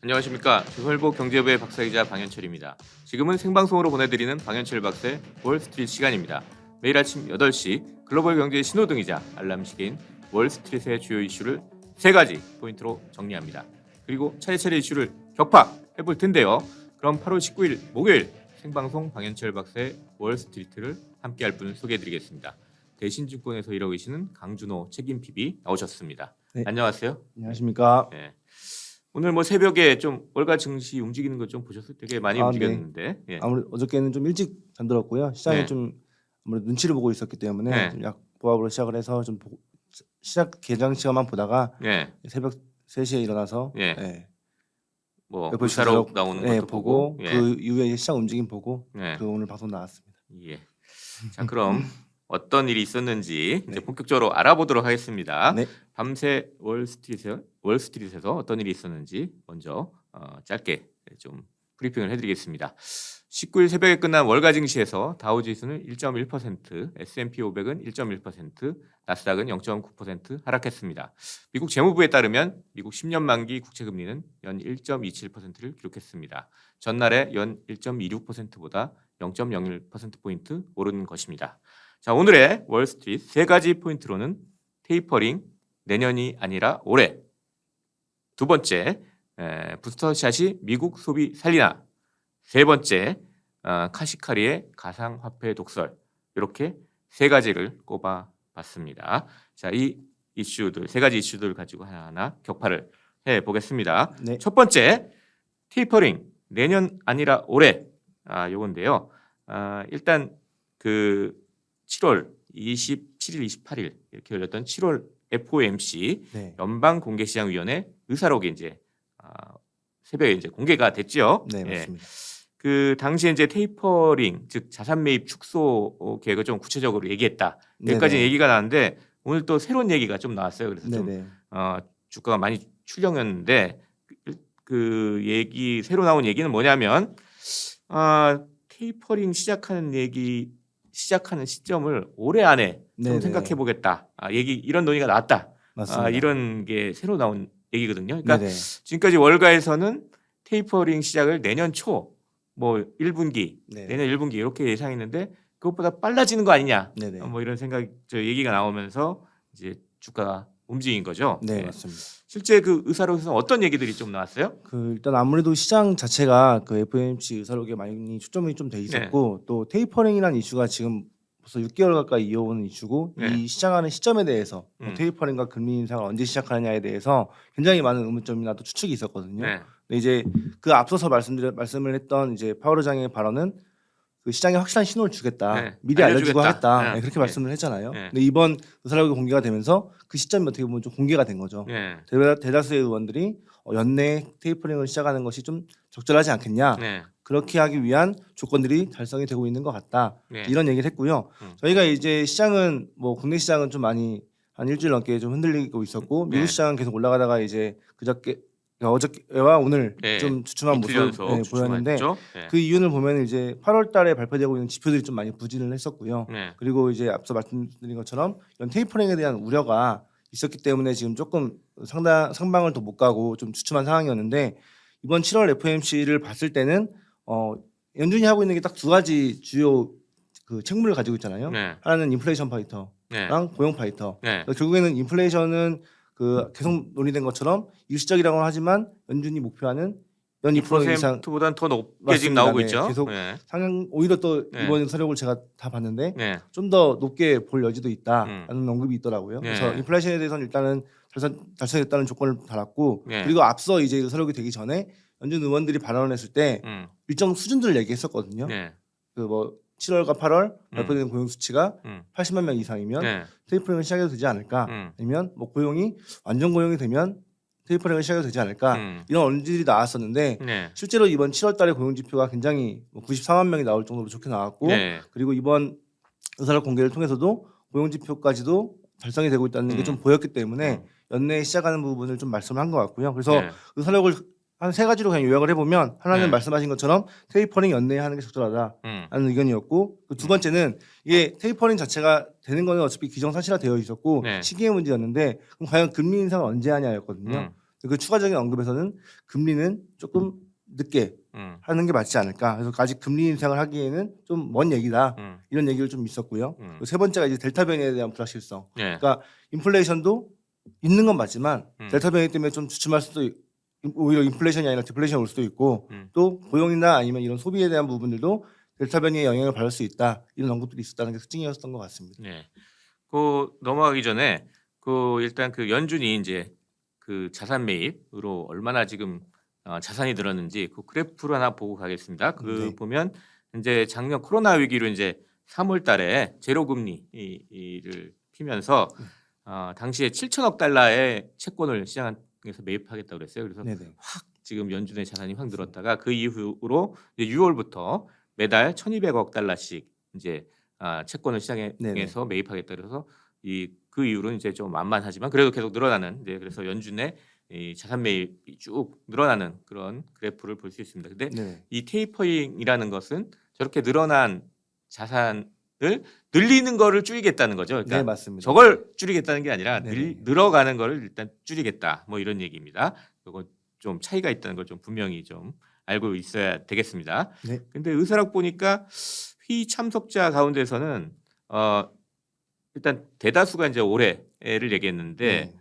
안녕하십니까. 조선일보 경제부의 박사이자 방현철입니다. 지금은 생방송으로 보내드리는 방현철 박사의 월스트리트 시간입니다. 매일 아침 8시 글로벌 경제의 신호등이자 알람 시계인 월스트리트의 주요 이슈를 3가지 포인트로 정리합니다. 그리고 차례차례 이슈를 격파해볼 텐데요. 그럼 8월 19일 목요일 생방송 방현철 박사의 월스트리트를 함께할 분을 소개해드리겠습니다. 대신증권에서 일하고 계시는 강준호 책임 PB 나오셨습니다. 네. 안녕하세요. 안녕하십니까. 네. 오늘 뭐 새벽에 좀 월가 증시 움직이는 거 좀 보셨어요? 되게 많이 움직였는데. 네. 예. 아무래도 어저께는 좀 일찍 잠들었고요. 시장이 네. 좀 아무래도 눈치를 보고 있었기 때문에 네. 좀 약보합으로 시작을 해서 좀 시작 개장 시간만 보다가 예. 새벽 3시에 일어나서 예. 뭐 몇 의사로 번씩 나오는 네, 것도 보고. 예. 그 이후에 시장 움직임 보고 예. 그 오늘 방송 나왔습니다. 예. 자, 그럼 어떤 일이 있었는지 이제 네. 본격적으로 알아보도록 하겠습니다. 네. 밤새 월스트리트에서 어떤 일이 있었는지 먼저 짧게 좀 브리핑을 해드리겠습니다. 19일 새벽에 끝난 월가 증시에서 다우지수는 1.1%, S&P 500은 1.1%, 나스닥은 0.9% 하락했습니다. 미국 재무부에 따르면 미국 10년 만기 국채금리는 연 1.27%를 기록했습니다. 전날에 연 1.26%보다 0.01%포인트 오른 것입니다. 자, 오늘의 월스트리트 3가지 포인트로는 테이퍼링, 내년이 아니라 올해. 두 번째, 부스터샷이 미국 소비 살리나. 세 번째, 카시카리의 가상화폐 독설. 이렇게 3가지를 꼽아봤습니다. 자, 이 이슈들, 3가지 이슈들 가지고 하나하나 격파를 해보겠습니다. 네. 첫 번째, 테이퍼링, 내년 아니라 올해. 요건데요. 일단 그 7월 27일, 28일 이렇게 열렸던 7월 FOMC 네. 연방공개시장위원회 의사록이 이제 새벽에 이제 공개가 됐죠. 네, 예. 맞습니다. 그 당시에 이제 테이퍼링 즉 자산 매입 축소 계획을 좀 구체적으로 얘기했다. 여기까지 네네. 얘기가 나왔는데 오늘 또 새로운 얘기가 좀 나왔어요. 그래서 좀 네네. 주가가 많이 출렁였는데 그 얘기 새로 나온 얘기는 뭐냐면 테이퍼링 시작하는 시점을 올해 안에 좀 네네. 생각해 보겠다. 이런 논의가 나왔다. 맞습니다. 이런 게 새로 나온 얘기거든요. 그러니까 네네. 지금까지 월가에서는 테이퍼링 시작을 내년 초, 뭐 1분기, 네. 내년 1분기 이렇게 예상했는데 그것보다 빨라지는 거 아니냐. 네네. 뭐 이런 얘기가 나오면서 이제 주가가 움직인 거죠. 네, 예. 맞습니다. 실제 그 의사록에서 어떤 얘기들이 좀 나왔어요? 일단 아무래도 시장 자체가 그 FOMC 의사록에 많이 초점이 좀 돼 있었고 또 테이퍼링이라는 이슈가 지금 벌써 6개월 가까이 이어오는 이슈고 네. 이 시작하는 시점에 대해서 테이퍼링과 금리 인상을 언제 시작하느냐에 대해서 굉장히 많은 의문점이나 또 추측이 있었거든요. 네. 근데 이제 그 앞서서 말씀을 했던 이제 파월 의장의 발언은 그 시장에 확실한 신호를 주겠다, 네. 미리 알려주고 알려주겠다. 하겠다, 네. 그렇게 네. 말씀을 했잖아요. 네. 근데 이번 의사록이 공개가 되면서 그 시점이 어떻게 보면 좀 공개가 된 거죠. 네. 대다수의 의원들이 연내 테이퍼링을 시작하는 것이 좀 적절하지 않겠냐, 네. 그렇게 하기 위한 조건들이 달성이 되고 있는 것 같다, 네. 이런 얘기를 했고요. 저희가 이제 시장은 뭐 국내 시장은 좀 많이 한 일주일 넘게 좀 흔들리고 있었고 미국 네. 시장은 계속 올라가다가 이제 어저께와 오늘 네. 좀 주춤한 이틀 모습을 연속 보였는데 주춤했죠. 네. 그 이유는 보면 이제 8월달에 발표되고 있는 지표들이 좀 많이 부진을 했었고요. 네. 그리고 이제 앞서 말씀드린 것처럼 이런 테이퍼링에 대한 우려가 있었기 때문에 지금 조금 상방을 더 못 가고 좀 주춤한 상황이었는데 이번 7월 FOMC를 봤을 때는 연준이 하고 있는 게 딱 2가지 주요 그 책무를 가지고 있잖아요. 네. 하나는 인플레이션 파이터랑 네. 고용 파이터. 네. 그래서 결국에는 인플레이션은 그 계속 논의된 것처럼 일시적이라고 하지만 연준이 목표하는 연 2% 이상 2%보다는 더 높게 지금 맞습니다. 나오고 네. 있죠. 계속 네. 상향 오히려 또 네. 이번 서력을 제가 다 봤는데 네. 좀 더 높게 볼 여지도 있다라는 언급이 있더라고요. 네. 그래서 인플레이션에 대해서는 일단은 달성했다는 조건을 달았고 네. 그리고 앞서 이제 서력이 되기 전에 연준 의원들이 발언을 했을 때 일정 수준들을 얘기했었거든요. 네. 그 뭐 7월과 8월 발표된 고용 수치가 80만 명 이상이면 네. 테이퍼링을 시작해도 되지 않을까? 아니면 뭐 고용이 완전 고용이 되면 테이퍼링을 시작해도 되지 않을까? 이런 언질이 나왔었는데 네. 실제로 이번 7월달에 고용 지표가 굉장히 94만 명이 나올 정도로 좋게 나왔고 네. 그리고 이번 의사록 공개를 통해서도 고용 지표까지도 달성이 되고 있다는 게 좀 보였기 때문에 연내에 시작하는 부분을 좀 말씀을 한 것 같고요. 그래서 네. 의사록을 한 3가지로 그냥 요약을 해보면 하나는 네. 말씀하신 것처럼 테이퍼링 연내에 하는 게 적절하다라는 의견이었고 그 두 번째는 이게 테이퍼링 자체가 되는 거는 어차피 기정사실화 되어 있었고 네. 시기의 문제였는데 그럼 과연 금리 인상을 언제 하냐였거든요. 그 추가적인 언급에서는 금리는 조금 늦게 하는 게 맞지 않을까. 그래서 아직 금리 인상을 하기에는 좀 먼 얘기다. 이런 얘기를 좀 있었고요. 그리고 세 번째가 이제 델타 변이에 대한 불확실성. 예. 그러니까 인플레이션도 있는 건 맞지만 델타 변이 때문에 좀 주춤할 수도 오히려 인플레이션이 아니라 디플레이션이 올 수도 있고 또 고용이나 아니면 이런 소비에 대한 부분들도 델타 변이의 영향을 받을 수 있다. 이런 언급들이 있었다는 게 특징이었던 것 같습니다. 예. 그 넘어가기 전에 그 일단 그 연준이 이제 그 자산 매입으로 얼마나 지금 자산이 늘었는지 그 그래프를 하나 보고 가겠습니다. 그 네. 보면 이제 작년 코로나 위기로 이제 3월달에 제로 금리를 피면서 당시에 7천억 달러의 채권을 시장에서 매입하겠다고 그랬어요. 그래서 네네. 확 지금 연준의 자산이 확 늘었다가 그 이후로 이제 6월부터 매달 1,200억 달러씩 이제 채권을 시장에서 네네. 매입하겠다 그래서 그 이후로는 이제 좀 만만하지만 그래도 계속 늘어나는 이제 그래서 연준의 이 자산 매입이 쭉 늘어나는 그런 그래프를 볼 수 있습니다. 근데 네네. 이 테이퍼링이라는 것은 저렇게 늘어난 자산을 늘리는 거를 줄이겠다는 거죠. 그러니까 네, 맞습니다. 저걸 줄이겠다는 게 아니라 네네. 늘어가는 거를 일단 줄이겠다. 뭐 이런 얘기입니다. 이거 좀 차이가 있다는 걸 좀 분명히 좀 알고 있어야 되겠습니다. 네. 근데 의사락 보니까 회의 참석자 가운데서는 일단 대다수가 이제 올해를 얘기했는데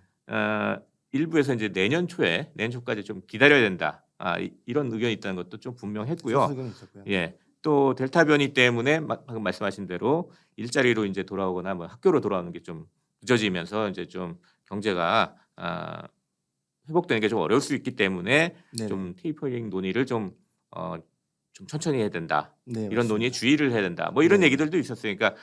일부에서 이제 내년 초까지 좀 기다려야 된다. 이런 의견이 있다는 것도 좀 분명했고요. 소수 의견이 있었고요. 예. 또 델타 변이 때문에 방금 말씀하신 대로 일자리로 이제 돌아오거나 뭐 학교로 돌아오는 게 좀 늦어지면서 이제 좀 경제가 회복되는 게 좀 어려울 수 있기 때문에 네네. 좀 테이퍼링 논의를 좀 천천히 해야 된다. 네, 이런 맞습니다. 논의에 주의를 해야 된다. 뭐 이런 네. 얘기들도 있었어요. 그러니까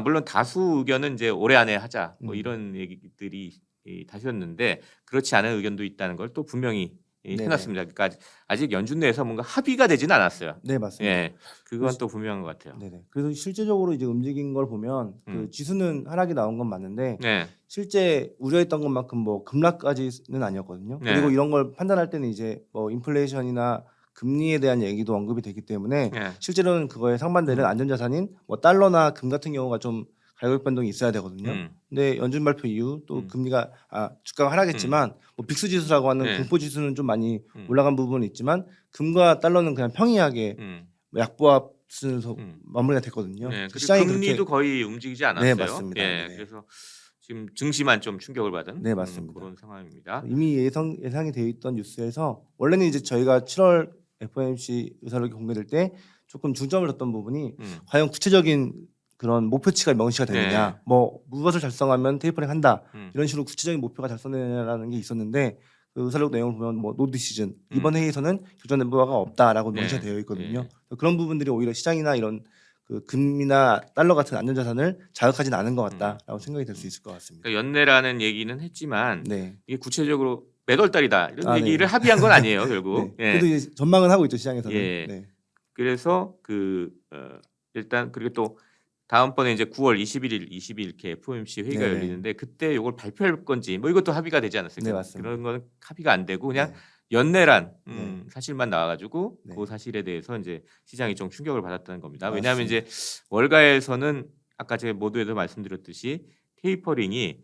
물론 다수 의견은 이제 올해 안에 하자. 뭐 음. 이런 얘기들이 다수였는데 그렇지 않은 의견도 있다는 걸 또 분명히 네네. 해놨습니다. 그러니까 아직 연준 내에서 뭔가 합의가 되지는 않았어요. 네, 맞습니다. 예, 그건 또 분명한 것 같아요. 네네. 그래서 실제적으로 이제 움직인 걸 보면 그 지수는 하락이 나온 건 맞는데 네, 실제 우려했던 것만큼 뭐 급락까지는 아니었거든요. 네. 그리고 이런 걸 판단할 때는 이제 뭐 인플레이션이나 금리에 대한 얘기도 언급이 되기 때문에 네. 실제로는 그거에 상반되는 안전자산인 뭐 달러나 금 같은 경우가 좀 가격 변동이 있어야 되거든요. 근데 연준 발표 이후 또 금리가 주가가 하락했지만 뭐 빅스 지수라고 하는 네. 공포 지수는 좀 많이 올라간 부분은 있지만 금과 달러는 그냥 평이하게 뭐 약보합 수준에서 마무리가 됐거든요. 네, 그리고 시장이 금리도 그렇게 거의 움직이지 않았어요. 네, 맞습니다. 예, 네. 그래서 지금 증시만 좀 충격을 받은 네, 맞습니다. 그런 상황입니다. 이미 예상이 되어 있던 뉴스에서 원래는 이제 저희가 7월 FOMC 의사록이 공개될 때 조금 중점을 뒀던 부분이 과연 구체적인 그런 목표치가 명시가 되느냐, 네. 뭐 무엇을 달성하면 테이퍼링 한다 음. 이런 식으로 구체적인 목표가 달성되느냐라는 게 있었는데 그 의사록 내용을 보면 뭐 노 디시전 이번 회의에서는 결정된 바가 없다라고 네. 명시가 되어 있거든요. 네. 그런 부분들이 오히려 시장이나 이런 그 금이나 달러 같은 안전자산을 자극하지는 않은 것 같다라고 생각이 될 수 있을 것 같습니다. 그러니까 연내라는 얘기는 했지만 네. 이게 구체적으로 몇 월 달이다 이런 네. 얘기를 합의한 건 아니에요 결국. 네. 예. 그래도 이제 전망은 하고 있죠 시장에서는. 예. 네. 그래서 일단 그리고 또 다음번에 이제 9월 21일, 22일 이렇게 FOMC 회의가 네. 열리는데 그때 이걸 발표할 건지 뭐 이것도 합의가 되지 않았어요. 네, 맞습니다. 그런 거는 합의가 안 되고 그냥 네. 연내란 네. 사실만 나와가지고 네. 그 사실에 대해서 이제 시장이 좀 충격을 받았다는 겁니다. 맞습니다. 왜냐하면 이제 월가에서는 아까 제가 모두에도 말씀드렸듯이 테이퍼링이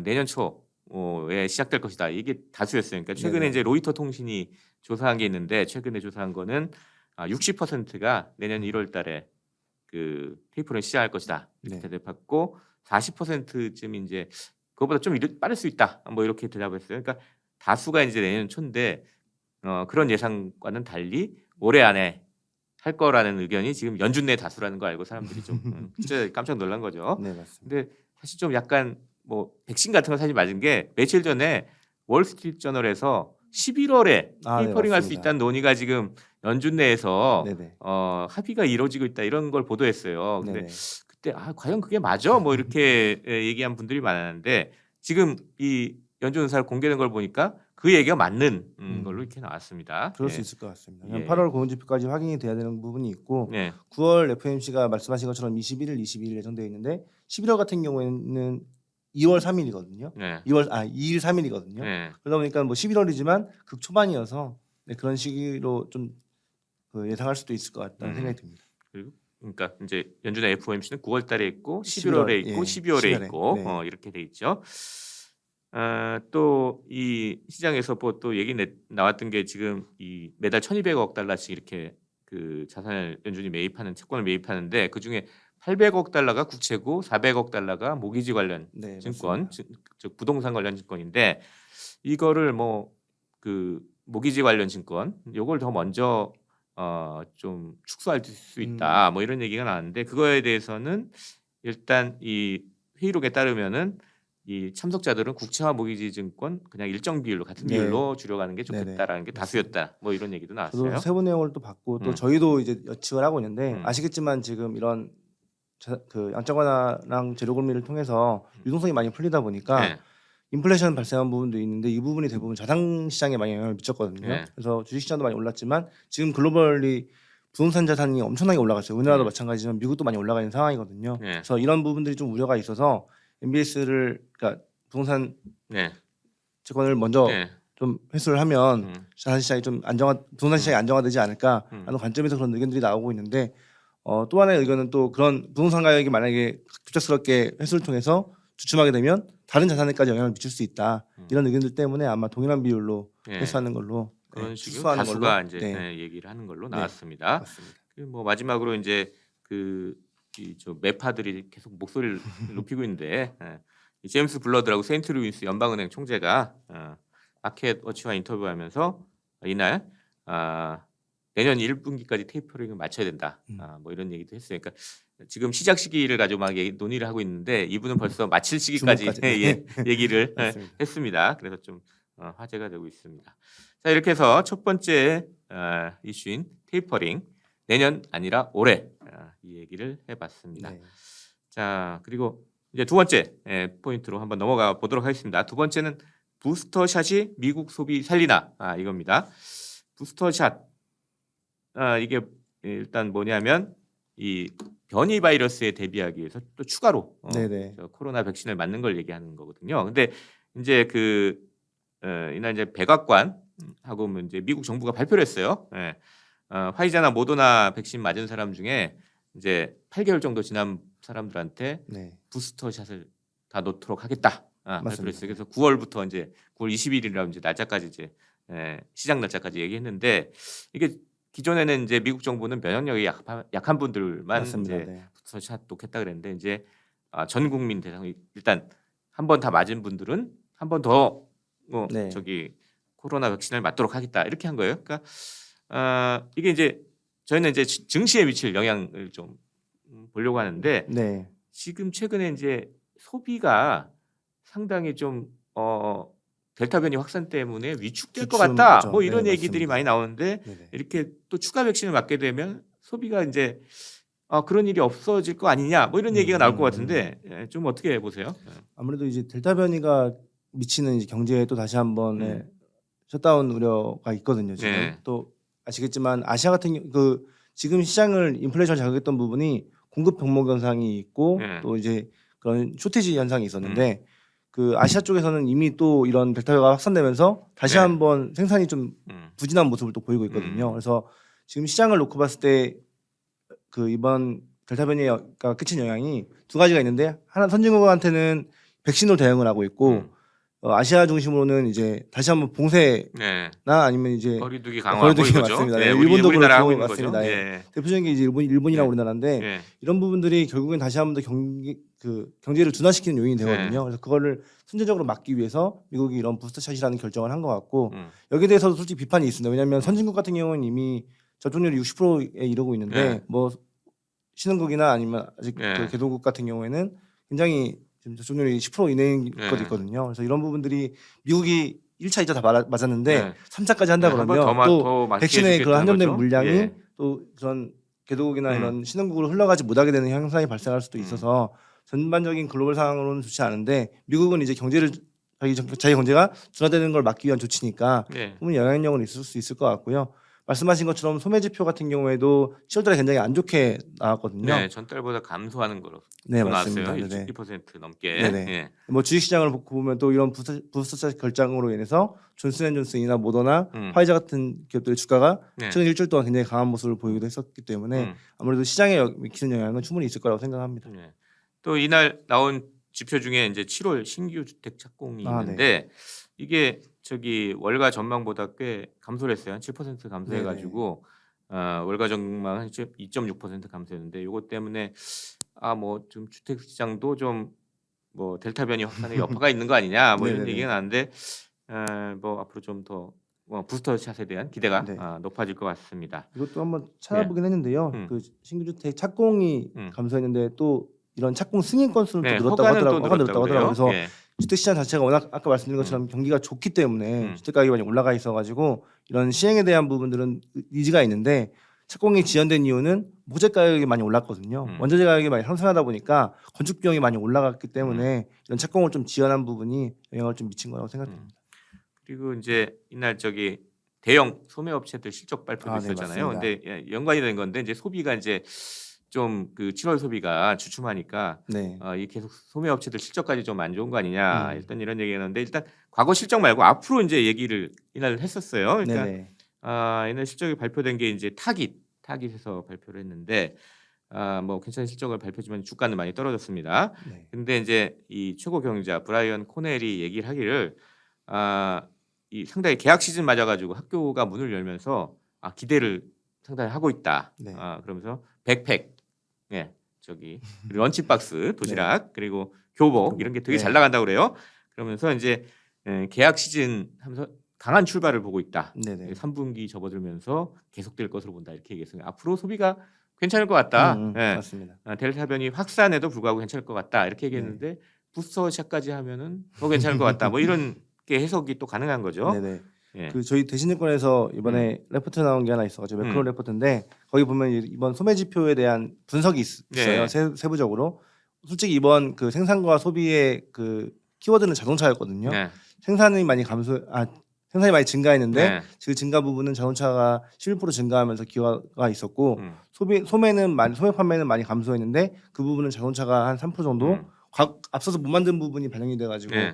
내년 초에 시작될 것이다. 이게 다수였어요. 그러니까 최근에 네네. 이제 로이터 통신이 조사한 게 있는데 최근에 조사한 거는 60%가 내년 1월달에 그 테이퍼링 시작할 것이다 이렇게 네. 대답했고 40%쯤 이제 그거보다 좀 빠를 수 있다 뭐 이렇게 대답을 했어요. 그러니까 다수가 이제 내년 초인데 그런 예상과는 달리 올해 안에 할 거라는 의견이 지금 연준 내 다수라는 거 알고 사람들이 좀 진짜 깜짝 놀란 거죠. 네, 맞습니다. 근데 사실 좀 약간 뭐 백신 같은 건 사실 맞은 게 며칠 전에 월스트리트 저널에서 11월에 네, 테이퍼링 할 수 맞습니다. 있다는 논의가 지금 연준 내에서 네네. 합의가 이루어지고 있다 이런 걸 보도했어요. 근데 네네. 그때 과연 그게 맞아? 뭐 이렇게 얘기한 분들이 많았는데 지금 이 연준 의사를 공개된 걸 보니까 그 얘기가 맞는 걸로 이렇게 나왔습니다. 그럴 예. 수 있을 것 같습니다. 예. 8월 고용지표까지 확인이 돼야 되는 부분이 있고 네. 9월 FOMC가 말씀하신 것처럼 21일, 22일 예정되어 있는데 11월 같은 경우에는 2월 3일이거든요. 네. 2일 3일이거든요. 네. 그러다 보니까 뭐 11월이지만 극 초반이어서 네, 그런 시기로 좀 예상할 수도 있을 것 같다는 생각이 듭니다. 그리고 그러니까 이제 연준의 FOMC는 9월 달에 있고 11월, 11월에 있고 예, 12월에 12월에, 있고 네. 이렇게 돼 있죠. 또 이 시장에서 뭐 또 얘기 나왔던 게 지금 이 매달 1,200억 달러씩 이렇게 그 자산을 연준이 매입하는 채권을 매입하는데 그중에 800억 달러가 국채고 400억 달러가 모기지 관련 네, 증권, 맞습니다. 즉 부동산 관련 증권인데 이거를 뭐 그 모기지 관련 증권 요걸 더 먼저 좀 축소할 수 있다. 뭐 이런 얘기가 나왔는데 그거에 대해서는 일단 이 회의록에 따르면은 이 참석자들은 국채와 모기지 증권 그냥 일정 비율로 같은 네. 비율로 줄여가는 게 네네. 좋겠다라는 게 다수였다. 뭐 이런 얘기도 저도 나왔어요. 세부 내용을 또 봤고 또 음. 저희도 이제 예측을 하고 있는데 음. 아시겠지만 지금 이런 그 양적 완화랑 재료 금리를 통해서 유동성이 많이 풀리다 보니까 네. 인플레이션 발생한 부분도 있는데 이 부분이 대부분 자산 시장에 많이 영향을 미쳤거든요. 네. 그래서 주식 시장도 많이 올랐지만 지금 글로벌리 부동산 자산이 엄청나게 올라갔어요. 우리나라도 네. 마찬가지지만 미국도 많이 올라가 있는 상황이거든요. 네. 그래서 이런 부분들이 좀 우려가 있어서 MBS를 그러니까 부동산 네. 채권을 먼저 네. 좀 회수를 하면 음. 자산 시장이 좀 부동산 시장이 안정화되지 않을까 하는 관점에서 그런 의견들이 나오고 있는데 또 하나의 의견은 또 그런 부동산 가격이 만약에 급작스럽게 회수를 통해서 주춤하게 되면 다른 자산에까지 영향을 미칠 수 있다 이런 의견들 때문에 아마 동일한 비율로 네. 회수하는 걸로 그런 식으로 축소하는 다수가 걸로. 이제 네. 얘기를 하는 걸로 네. 나왔습니다. 맞습니다. 그리고 뭐 마지막으로 이제 그 이 저 매파들이 계속 목소리를 높이고 있는데 이 제임스 블러드라고 세인트루이스 연방은행 총재가 마켓워치와 인터뷰하면서 이날 내년 1분기까지 테이퍼링을 마쳐야 된다. 뭐 이런 얘기도 했어요. 그러니까 지금 시작 시기를 가지고 막 논의를 하고 있는데 이분은 벌써 마칠 시기까지 주목까지. 얘기를 맞습니다. 했습니다. 그래서 좀 화제가 되고 있습니다. 자 이렇게 해서 첫 번째 이슈인 테이퍼링 내년 아니라 올해 이 얘기를 해봤습니다. 네. 자 그리고 이제 두 번째 포인트로 한번 넘어가 보도록 하겠습니다. 두 번째는 부스터샷이 미국 소비 살리나 이겁니다. 부스터샷 이게 일단 뭐냐면 이 변이 바이러스에 대비하기 위해서 또 추가로 네네. 저 코로나 백신을 맞는 걸 얘기하는 거거든요. 근데 이제 그 이날 이제 백악관하고 뭐 이제 미국 정부가 발표를 했어요. 예. 화이자나 모더나 백신 맞은 사람 중에 이제 8개월 정도 지난 사람들한테 네. 부스터샷을 다 놓도록 하겠다. 발표를 맞습니다. 했어요. 그래서 9월부터 이제 9월 20일이라고 이제 날짜까지 이제 시작 날짜까지 얘기했는데 이게 기존에는 이제 미국 정부는 면역력이 약한 분들만 맞습니다. 이제 네. 부스터샷 놓겠다 그랬는데 이제 전 국민 대상 일단 한 번 다 맞은 분들은 한 번 더 네. 저기 코로나 백신을 맞도록 하겠다 이렇게 한 거예요. 그러니까 이게 이제 저희는 이제 증시에 미칠 영향을 좀 보려고 하는데 네. 지금 최근에 이제 소비가 상당히 좀 델타 변이 확산 때문에 위축될 것 주춤, 같다. 그죠. 뭐 이런 네, 얘기들이 맞습니다. 많이 나오는데 네네. 이렇게 또 추가 백신을 맞게 되면 소비가 이제 그런 일이 없어질 거 아니냐. 뭐 이런 얘기가 나올 것 같은데 좀 어떻게 보세요? 아무래도 이제 델타 변이가 미치는 이제 경제에 또 다시 한번 셧다운 우려가 있거든요. 지금 네. 또 아시겠지만 아시아 같은 그 지금 시장을 인플레이션 자극했던 부분이 공급 병목 현상이 있고 네. 또 이제 그런 쇼티지 현상이 있었는데 그 아시아 쪽에서는 이미 또 이런 델타가 확산되면서 다시 네. 한번 생산이 좀 부진한 모습을 또 보이고 있거든요. 그래서 지금 시장을 놓고 봤을 때 그 이번 델타 변이가 끼친 영향이 두 가지가 있는데 하나 선진국한테는 백신으로 대응을 하고 있고 아시아 중심으로는 이제 다시 한번 봉쇄나 네. 아니면 이제 거리두기 강화 거리두기 뭐 이거죠. 맞습니다. 네, 일본도 우리나라 그렇고 하고 있는 맞습니다. 거죠. 예. 예. 대표적인 게 이제 일본이랑 네. 우리나라인데 예. 이런 부분들이 결국엔 다시 한번 더 경제를 둔화시키는 요인이 되거든요. 네. 그래서 그거를 선제적으로 막기 위해서 미국이 이런 부스터샷이라는 결정을 한 것 같고 음. 여기에 대해서도 솔직히 비판이 있습니다. 왜냐하면 선진국 같은 경우는 이미 접종률이 60%에 이르고 있는데 네. 뭐 신흥국이나 아니면 아직 네. 그 개도국 같은 경우에는 굉장히 지금 접종률이 10% 이내인 네. 것도 있거든요. 그래서 이런 부분들이 미국이 1차, 2차 다 맞았는데 네. 3차까지 한다 네, 한번 그러면 더 또 맛있게 백신의 그 해주겠다는 한정된 거죠. 물량이 예. 또 그런 개도국이나 이런 신흥국으로 흘러가지 못하게 되는 현상이 발생할 수도 있어서 전반적인 글로벌 상황으로는 좋지 않은데 미국은 이제 경제를 자기 경제가 둔화되는 걸 막기 위한 조치니까 네. 분명히 영향력은 있을 수 있을 것 같고요. 말씀하신 것처럼 소매 지표 같은 경우에도 7월달에 굉장히 안 좋게 나왔거든요. 네, 전달보다 감소하는 거로 네, 나왔어요. 맞습니다. 네네. 2% 넘게. 네네. 예. 뭐 주식시장을 보면 또 이런 부스터샷 결정으로 인해서 존슨앤존슨이나 모더나 화이자 같은 기업들의 주가가 네. 최근 일주일 동안 굉장히 강한 모습을 보이기도 했었기 때문에 아무래도 시장에 미치는 영향은 충분히 있을 거라고 생각합니다. 네. 또 이날 나온 지표 중에 이제 7월 신규 주택 착공이 아, 있는데 이게 저기 월가 전망보다 꽤 감소를 했어요. 한 7% 감소해 네네. 가지고 월가 전망 한 2.6% 감소했는데 요것 때문에 뭐 좀 주택 시장도 좀 뭐 델타 변이 확산의 여파가 있는 거 아니냐 뭐 이런 네네네. 얘기가 나는데 뭐 앞으로 좀 더 부스터 샷에 대한 기대가 네. 높아질 것 같습니다. 이것도 한번 예. 찾아보긴 했는데요. 음. 그 신규 주택 착공이 음. 감소했는데 또 이런 착공 승인 건수는 또 네. 늘었다고 허가는 또 하더라고요. 허가 늘었다고 늘었다고 하더라고요. 그래요. 그래서 예. 주택 시장 자체가 워낙 아까 말씀드린 것처럼 경기가 좋기 때문에 주택 가격이 많이 올라가 있어 가지고 이런 시행에 대한 부분들은 니즈가 있는데 착공이 지연된 이유는 모재 가격이 많이 올랐거든요. 원자재 가격이 많이 상승하다 보니까 건축 비용이 많이 올라갔기 때문에 이런 착공을 좀 지연한 부분이 영향을 좀 미친 거라고 생각됩니다. 그리고 이제 이날 저기 대형 소매업체들 실적 발표도 네, 있었잖아요. 맞습니다. 근데 연관이 된 건데 이제 소비가 이제 좀 그 7월 소비가 주춤하니까 네. 이 계속 소매업체들 실적까지 좀 안 좋은 거 아니냐 일단 이런 얘기가 나는데 일단 과거 실적 말고 앞으로 이제 얘기를 이날 했었어요. 그러니까 네네. 이날 실적이 발표된 게 이제 타깃에서 발표를 했는데 뭐 괜찮은 실적을 발표지만 주가는 많이 떨어졌습니다. 네. 근데 이제 이 최고 경영자 브라이언 코넬이 얘기를 하기를 이 상당히 개학 시즌 맞아 가지고 학교가 문을 열면서 기대를 상당히 하고 있다. 네. 그러면서 백팩, 저기 그리고 런치박스, 도시락 그리고 교복 이런 게 되게 잘 네. 나간다고 그래요. 그러면서 이제 개학 시즌 하면서 강한 출발을 보고 있다. 네네. 3분기 접어들면서 계속될 것으로 본다 이렇게 얘기했어요. 앞으로 소비가 괜찮을 것 같다. 맞습니다. 델타 변이 확산에도 불구하고 괜찮을 것 같다 이렇게 얘기했는데 부스터샷까지 하면은 더 괜찮을 것 같다. 뭐 이런 게 해석이 또 가능한 거죠. 네네. 예. 그 저희 대신증권에서 이번에 레포트 나온 게 하나 있어가지고 매크로 레포트인데 거기 보면 이번 소매 지표에 대한 분석이 있어요. 네. 세부적으로. 솔직히 이번 그 생산과 소비의 그 키워드는 자동차였거든요. 네. 생산이 많이 증가했는데 네. 그 증가 부분은 자동차가 11% 증가하면서 기여가 있었고 소매 판매는 많이 감소했는데 그 부분은 자동차가 한 3% 정도 앞서서 못 만든 부분이 반영이 돼가지고 네.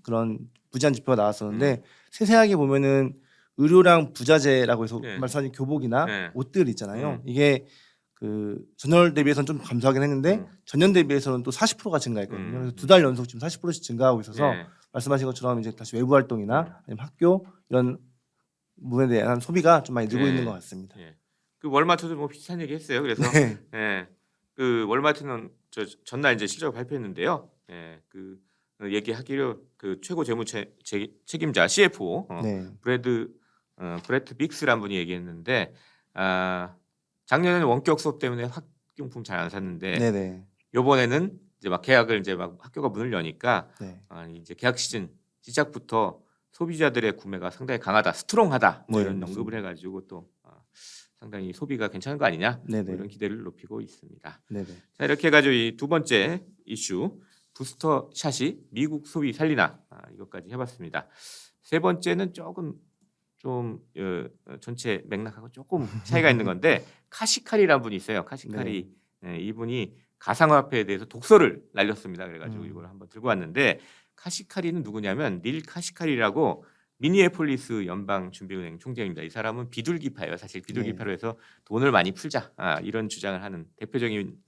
그런 부재한 지표가 나왔었는데 세세하게 보면은 의료랑 부자재라고 해서 네. 말씀하신 교복이나 네. 옷들 있잖아요. 이게 그 전월 대비해서는 좀 감소하긴 했는데 전년 대비해서는 또 40%가 증가했거든요. 그래서 2달 연속 지금 40%씩 증가하고 있어서 네. 말씀하신 것처럼 이제 다시 외부 활동이나 아니면 학교 이런 부분에 대한 소비가 좀 많이 늘고 있는 것 같습니다. 예. 그 월마트도 뭐 비슷한 얘기 했어요. 그래서 네. 그 월마트는 전날 이제 실적을 발표했는데요. 그 얘기하기를 그 최고 책임자 CFO 네. 브래트 빅스란 분이 얘기했는데 작년에는 원격 수업 때문에 학용품 잘 안 샀는데 네네. 요번에는 이제 막 계약을 이제 막 학교가 문을 여니까 네. 이제 개학 시즌 시작부터 소비자들의 구매가 상당히 강하다, 스트롱하다 뭐 네, 이런 맞습니다. 언급을 해가지고 또 상당히 소비가 괜찮은 거 아니냐 뭐 네네. 이런 기대를 높이고 있습니다. 네네. 자 이렇게 해가지고 이 두 번째 이슈 부스터 샷이 미국 소비 살리나 이것까지 해봤습니다. 세 번째는 조금 좀 전체 맥락하고 조금 차이가 있는 건데 카시카리라는 분이 있어요. 카시카리 이분이 가상화폐에 대해서 독서를 날렸습니다. 그래가지고 이걸 한번 들고 왔는데 카시카리는 누구냐면 닐 카시카리라고 미니애폴리스 연방준비은행 총재입니다. 이 사람은 비둘기파예요. 사실 비둘기파로 해서 돈을 많이 풀자 이런 주장을 하는 대표적인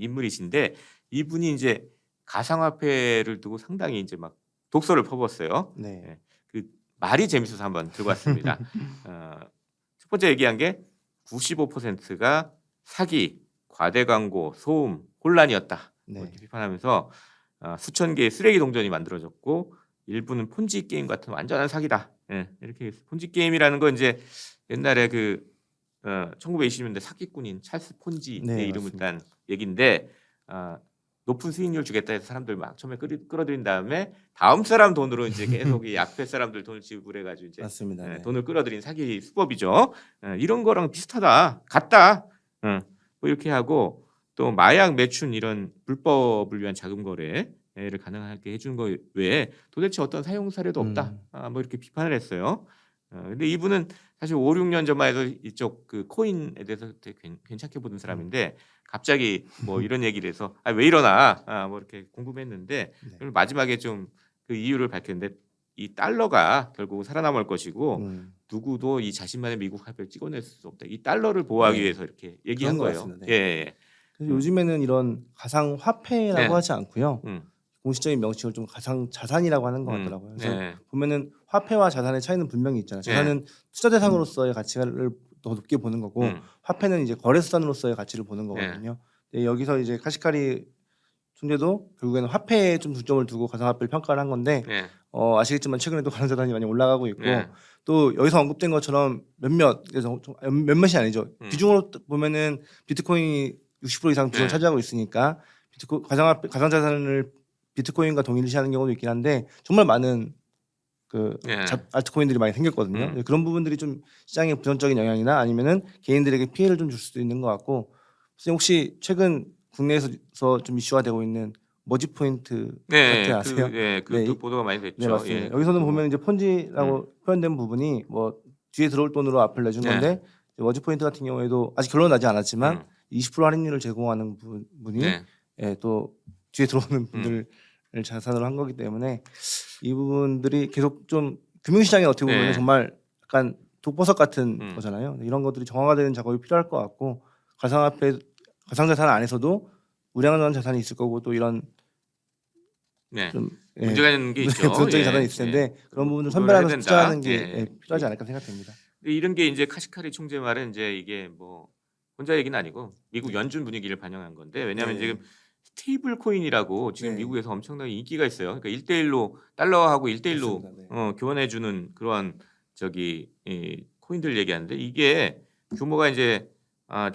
인물이신데 이분이 이제 가상화폐를 두고 상당히 이제 막 독서를 퍼붓었어요. 네. 그 말이 재밌어서 한번 들고 왔습니다. 첫 번째 얘기한 게 95%가 사기, 과대 광고, 소음, 혼란이었다. 네. 이렇게 비판하면서 수천 개의 쓰레기 동전이 만들어졌고 일부는 폰지 게임 같은 완전한 사기다. 이렇게 폰지 게임이라는 건 이제 옛날에 그 1920년대 사기꾼인 찰스 폰지의 네, 이름을 맞습니다. 딴 얘기인데 높은 수익률 주겠다 해서 사람들 막 처음에 끌어들인 다음에 다음 사람 돈으로 이제 계속 이 앞에 사람들 돈을 지불해 가지고 이제 맞습니다. 네. 돈을 끌어들인 사기 수법이죠. 이런 거랑 비슷하다, 같다. 뭐 이렇게 하고 또 마약 매춘 이런 불법을 위한 자금 거래를 가능하게 해주는 거 외에 도대체 어떤 사용 사례도 없다. 뭐 이렇게 비판을 했어요. 근데 이분은 사실 5, 6년 전만 해도 이쪽 그 코인에 대해서 되게 괜찮게 보던 사람인데 갑자기 뭐 이런 얘기를 해서 왜 이러나 뭐 이렇게 궁금했는데 그리고 마지막에 좀 그 이유를 밝혔는데 이 달러가 결국 살아남을 것이고 누구도 이 자신만의 미국 화폐를 찍어낼 수 없다. 이 달러를 보호하기 네. 위해서 이렇게 얘기한 그런 것 거예요. 같습니다. 예. 그래서 요즘에는 이런 가상 화폐라고 네. 하지 않고요. 공식적인 명칭을 좀 가상 자산이라고 하는 것 같더라고요. 그래서 네. 보면은 화폐와 자산의 차이는 분명히 있잖아요. 네. 자산은 투자 대상으로서의 가치를 더 높게 보는 거고 화폐는 이제 거래수단으로서의 가치를 보는 거거든요. 네, 여기서 이제 카시카리 총재도 결국에는 화폐에 좀 중점을 두고 가상화폐를 평가를 한 건데 네. 아시겠지만 최근에도 가상자산이 많이 올라가고 있고 네. 또 여기서 언급된 것처럼 몇몇이 아니죠. 비중으로 보면은 비트코인이 60% 이상 비중을 네. 차지하고 있으니까 가상자산을 비트코인과 동일시하는 경우도 있긴 한데 정말 많은 네. 알트코인들이 많이 생겼거든요. 그런 부분들이 좀 시장에 부정적인 영향이나 아니면은 개인들에게 피해를 좀 줄 수도 있는 것 같고 선생님 혹시 최근 국내에서 좀 이슈화 되고 있는 머지 포인트 사태 아세요? 그것도 보도가 많이 됐죠. 네, 맞습니다. 예, 여기서는 그것도 보면 이제 폰지라고 표현된 부분이 뭐 뒤에 들어올 돈으로 앞을 내준 네. 건데 머지 포인트 같은 경우에도 아직 결론 나지 않았지만 20% 할인율을 제공하는 분이 네. 또 뒤에 들어오는 분들을 자산으로 한 거기 때문에 이 부분들이 계속 좀 금융시장에 어떻게 보면 네. 정말 약간 독보석 같은 거잖아요. 이런 것들이 정화되는 작업이 필요할 것 같고 가상자산 안에서도 우량한 자산이 있을 거고 또 이런 네. 좀 문제가 있는 게 있죠. 부정적인 예, 자산이 있을 텐데 예. 그런 부분을 보도를 해야 선별하면서 된다. 투자하는 게 예. 필요하지 않을까 생각됩니다. 근데 이런 게 이제 카시카리 총재 말은 이제 이게 뭐 혼자 얘기는 아니고 미국 연준 분위기를 반영한 건데 왜냐하면 네. 지금 스테이블 코인이라고 지금 네. 미국에서 엄청나게 인기가 있어요. 그러니까 1대1로 달러하고 1대1로 맞습니다. 교환해 주는 그러한 이 코인들 얘기하는데 이게 규모가 이제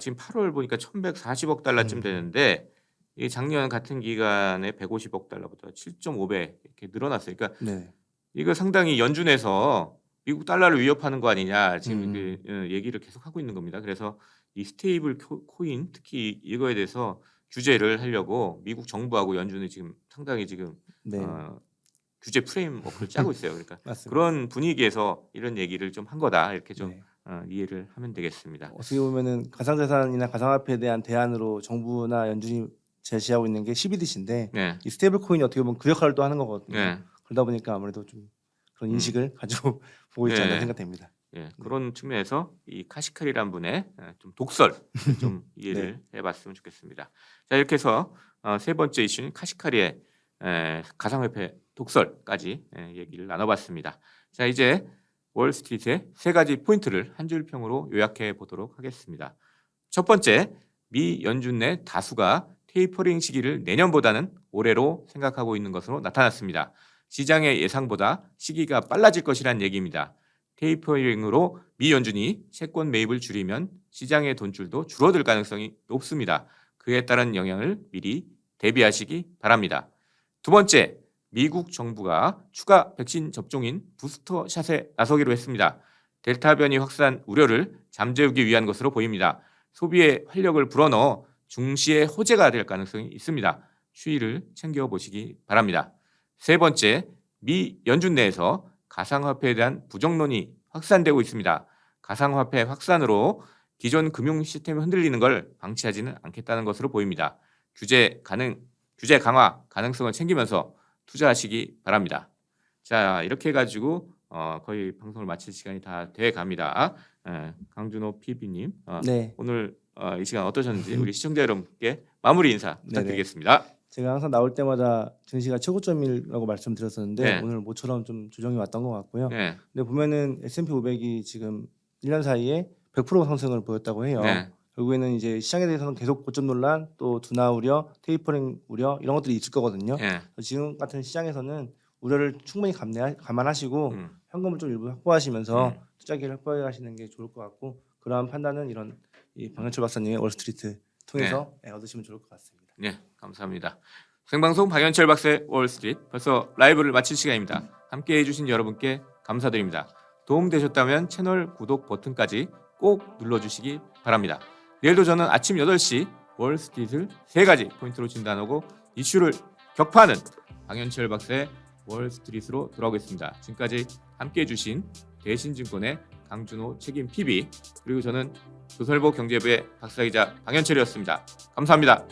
지금 8월 보니까 1,140억 달러쯤 되는데 이 작년 같은 기간에 150억 달러보다 7.5배 이렇게 늘어났어요. 그러니까 네. 이거 상당히 연준에서 미국 달러를 위협하는 거 아니냐 지금 얘기를 계속 하고 있는 겁니다. 그래서 이 스테이블 코인 특히 이거에 대해서 규제를 하려고 미국 정부하고 연준이 지금 상당히 지금 네. 규제 프레임워크를 짜고 있어요. 그러니까 맞습니다. 그런 분위기에서 이런 얘기를 좀 한 거다 이렇게 좀 네. 이해를 하면 되겠습니다. 어떻게 보면은 가상자산이나 가상화폐에 대한 대안으로 정부나 연준이 제시하고 있는 게 CBDC인데 네, 이 스테이블 코인이 어떻게 보면 그 역할을 또 하는 거거든요. 네, 그러다 보니까 아무래도 좀 그런 인식을 가지고 보고 있지 않나 네. 생각됩니다. 예, 그런 측면에서 이 카시카리란 분의 좀 독설 좀 이해를 해봤으면 좋겠습니다. 자 이렇게 해서 세 번째 이슈인 카시카리의 가상화폐 독설까지 얘기를 나눠봤습니다. 자 이제 월스트리트의 세 가지 포인트를 한 줄 평으로 요약해 보도록 하겠습니다. 첫 번째, 미 연준 내 다수가 테이퍼링 시기를 내년보다는 올해로 생각하고 있는 것으로 나타났습니다. 시장의 예상보다 시기가 빨라질 것이란 얘기입니다. 테이퍼링으로 미 연준이 채권 매입을 줄이면 시장의 돈줄도 줄어들 가능성이 높습니다. 그에 따른 영향을 미리 대비하시기 바랍니다. 두 번째, 미국 정부가 추가 백신 접종인 부스터샷에 나서기로 했습니다. 델타 변이 확산 우려를 잠재우기 위한 것으로 보입니다. 소비에 활력을 불어넣어 중시의 호재가 될 가능성이 있습니다. 추이를 챙겨보시기 바랍니다. 세 번째, 미 연준 내에서 가상화폐에 대한 부정론이 확산되고 있습니다. 가상화폐 확산으로 기존 금융 시스템이 흔들리는 걸 방치하지는 않겠다는 것으로 보입니다. 규제 강화 가능성을 챙기면서 투자하시기 바랍니다. 자 이렇게 해가지고 거의 방송을 마칠 시간이 다 돼 갑니다. 강준호 PB님 네. 오늘 이 시간 어떠셨는지 우리 시청자 여러분께 마무리 인사 부탁드리겠습니다. 제가 항상 나올 때마다 증시가 최고점이라고 말씀드렸었는데 네. 오늘 모처럼 좀 조정이 왔던 것 같고요. 네. 근데 보면은 S&P 500이 지금 1년 사이에 100% 상승을 보였다고 해요. 네. 결국에는 이제 시장에 대해서는 계속 고점 논란, 또 둔화 우려, 테이퍼링 우려 이런 것들이 있을 거거든요. 네. 지금 같은 시장에서는 우려를 충분히 감안하시고 현금을 좀 일부 확보하시면서 투자 기회를 확보하시는 게 좋을 것 같고 그러한 판단은 이런 이 방현철 박사님의 월스트리트 통해서 얻으시면 좋을 것 같습니다. 네, 감사합니다. 생방송 박연철 박사의 월스트리트 벌써 라이브를 마칠 시간입니다. 함께 해주신 여러분께 감사드립니다. 도움 되셨다면 채널 구독 버튼까지 꼭 눌러주시기 바랍니다. 내일도 저는 아침 8시 월스트리트를 세 가지 포인트로 진단하고 이슈를 격파하는 박연철 박사의 월스트리트로 돌아오겠습니다. 지금까지 함께 해주신 대신증권의 강준호 책임 PB 그리고 저는 조선일보 경제부의 박사이자 박연철이었습니다. 감사합니다.